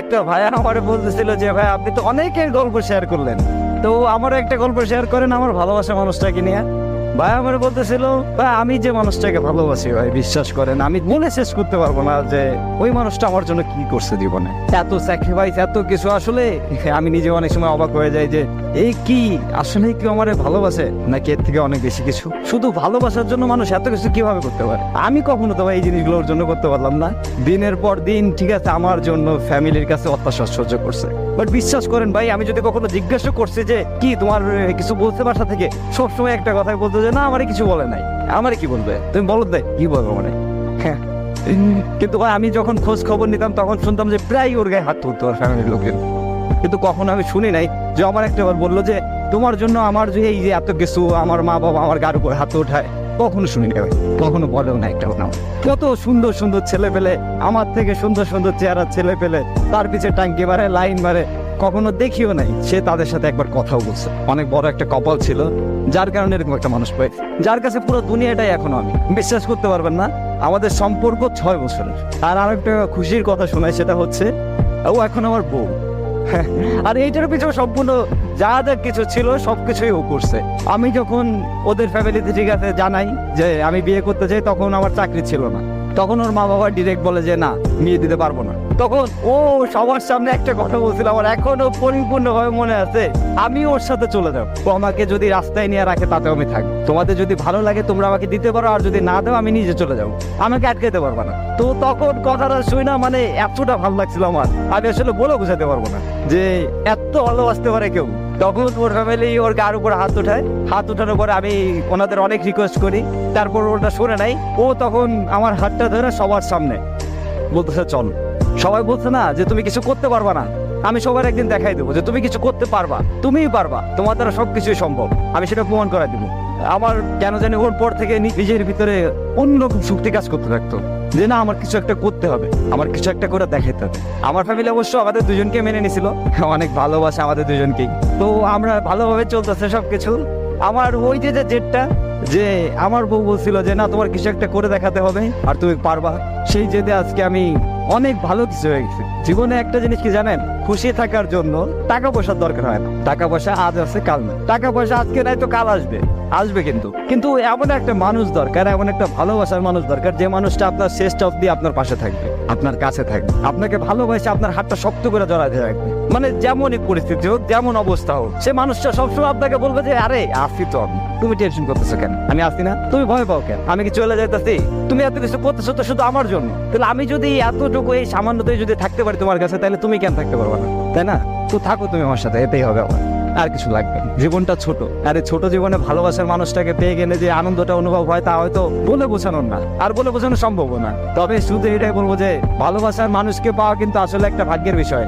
একটা ভাইয়া আমার বলতেছিল যে ভাই আপনি তো অনেকের গল্প শেয়ার করলেন, তো আমার একটা গল্প শেয়ার করেন আমার ভালোবাসা মানুষটাকে নিয়ে। ভাই আমার বলতেছিল ভাই আমি যে মানুষটাকে ভালোবাসি ভাই বিশ্বাস করেন আমি বলে শেষ করতে পারবো না যে ওই মানুষটা আমার জন্য কি করছে জীবনে, এত স্যাক্রিফাইস এত কিছু। আসলে আমি নিজে অনেক সময় অবাক হয়ে যাই যে এই কি আসলে কি আমার ভালোবাসে নাকি এর থেকে অনেক বেশি কিছু। শুধু ভালোবাসার জন্য মানুষ এত কিছু কিভাবে করতে পারে? আমি কখনো তো ভাই এই জিনিসগুলোর জন্য করতে পারলাম না। দিনের পর দিন ঠিক আছে আমার জন্য ফ্যামিলির কাছে অত্যাচার সহ্য করছে, বাট বিশ্বাস করেন ভাই আমি যদি কখনো জিজ্ঞাসা করছি যে কি তোমার কিছু বলতে বাসা থেকে, সবসময় একটা কথাই বলতো যে না আমারে কিছু বলে নাই। আমারে কি বলবে? তুমি বলো দেয় কি বলবো মানে। হ্যাঁ, কিন্তু ভাই আমি যখন খোঁজ খবর নিতাম তখন শুনতাম যে প্রায় ওর গায়ে হাত তুলতো ওর ফ্যামিলির লোকের, কিন্তু কখনো আমি শুনি নাই যে আমার একটাবার বললো যে তোমার জন্য আমার যে এই যে এত কিছু আমার মা বাবা আমার গার উপর হাত ওঠায়, কখনো শুনি না ভাই, কখনো বলেও না একটা না। কত সুন্দর সুন্দর ছেলে পেলে, আমার থেকে সুন্দর সুন্দর চেহারা ছেলে পেলে তার পিছে টাঙ্কি মারে লাইন মারে, কখনো দেখিও নাই সে তাদের সাথে একবার কথাও বলছে। অনেক বড় একটা কপাল ছিল যার কারণে এরকম একটা মানুষ পাই, যার কাছে পুরো দুনিয়াটাই এখনো। আমি বিশ্বাস করতে পারবেন না আমাদের সম্পর্ক 6 বছরের। আর আরেকটা খুশির কথা শোনাই, সেটা হচ্ছে ও এখন আমার বউ। আর এইটার পিছনে সম্পূর্ণ যা যা কিছু ছিল সবকিছুই ও করছে। আমি যখন ওদের ফ্যামিলিতে ঠিক আছে জানাই যে আমি বিয়ে করতে চাই, তখন আমার চাকরি ছিল না, তখন ওর মা বাবা ডিরেক্ট বলে যে না বিয়ে দিতে পারবো না। তখন ও সবার সামনে একটা কথা বলছিল আমার এখনো পরিপূর্ণভাবে মনে আছে, আমি ওর সাথে চলে যাবো, ও আমাকে যদি রাস্তায় নিয়ে রাখে তাতে আমি থাকবো, তোমাদের যদি ভালো লাগে তোমরা আমাকে দিতে পারো, আর যদি না দাও আমি নিজে চলে যাবো, আমাকে আটকাতে পারবো না। তো তখন কথাটা শুই না মানে এতটা ভালো লাগছিল আমার, আমি আসলে বলে বোঝাতে পারবো না যে এত ভালোবাসতে পারে কেউ। তখন ওর ফ্যামিলি ওর গার উপর হাত উঠায়, হাত উঠানোর পরে আমি ওনাদের অনেক রিকোয়েস্ট করি, তারপর ওটা শুনে নাই। ও তখন আমার হাতটা ধরে সবার সামনে বলতেছে চল। সবাই বলছে না যে তুমি কিছু করতে পারবা না, আমি সবার একদিন দেখাই দেবো যে তুমি কিছু করতে পারবা, তুমিই পারবা, তোমার দ্বারা সবকিছুই সম্ভব, আমি সেটা প্রমাণ করাই দেবো। আমার কেন জানি ওর পর থেকে নিজের ভিতরে অন্যরকম শক্তি কাজ করতে থাকতো যে না আমার কিছু একটা করতে হবে, আমার কিছু একটা করে দেখাতে হবে। আমার ফ্যামিলি অবশ্য আমাদের দুজনকে মেনে নিছিল, অনেক ভালোবাসে আমাদের দুজনকেই, তো আমরা ভালোভাবে চলতেছে সবকিছু। আমার ওই যে জেদটা যে আমার বউ বলছিল যে না তোমার কিছু একটা করে দেখাতে হবে আর তুমি পারবা, সেই জেদে আজকে আমি অনেক ভালো কিছু হয়ে গেছে জীবনে। একটা জিনিস কি জানেন, খুশি থাকার জন্য টাকা পয়সার দরকার হয় না। টাকা পয়সা আজ আছে কাল না, টাকা পয়সা আজকে নাই তো কাল আসবে, আসবে কিন্তু এমন একটা মানুষ দরকার, এমন একটা ভালোবাসার মানুষ দরকার যে মানুষটা আপনার শেষ অবধি আপনার পাশে থাকবে, আপনার কাছে থাকবে, আপনাকে ভালোবাসে আপনার হাতটা শক্ত করে জড়াতে রাখবে। মানে যেমনই পরিস্থিতি হোক যেমন অবস্থা হোক, সে মানুষটা সবসময় আপনাকে বলবে যে আরে আসি তো আমি, তুমি টেনশন করতেছো কেন, আমি আসি না, তুমি ভয় পাও কেন, আমি কি চলে যাইতেছি, তুমি এত কিছু করতেছো তো শুধু আমার জন্য, তাহলে আমি যদি এতটুকু এই সামান্যতায় যদি থাকতে পারি তোমার কাছে, তাহলে তুমি কেন থাকতে পারবে না, তাই না? তো থাকো তুমি আমার সাথে, এটাই হবে আমার, আর কিছু লাগবে না। জীবনটা ছোট, আর এই ছোট জীবনে ভালোবাসার মানুষটাকে পেয়ে গেলে যে আনন্দটা অনুভব হয় তা হয়তো বলে বোঝানোর না, আর বলে বোঝানো সম্ভব না। তবে শুধু এটাই বলবো যে ভালোবাসার মানুষকে পাওয়া কিন্তু আসলে একটা ভাগ্যের বিষয়।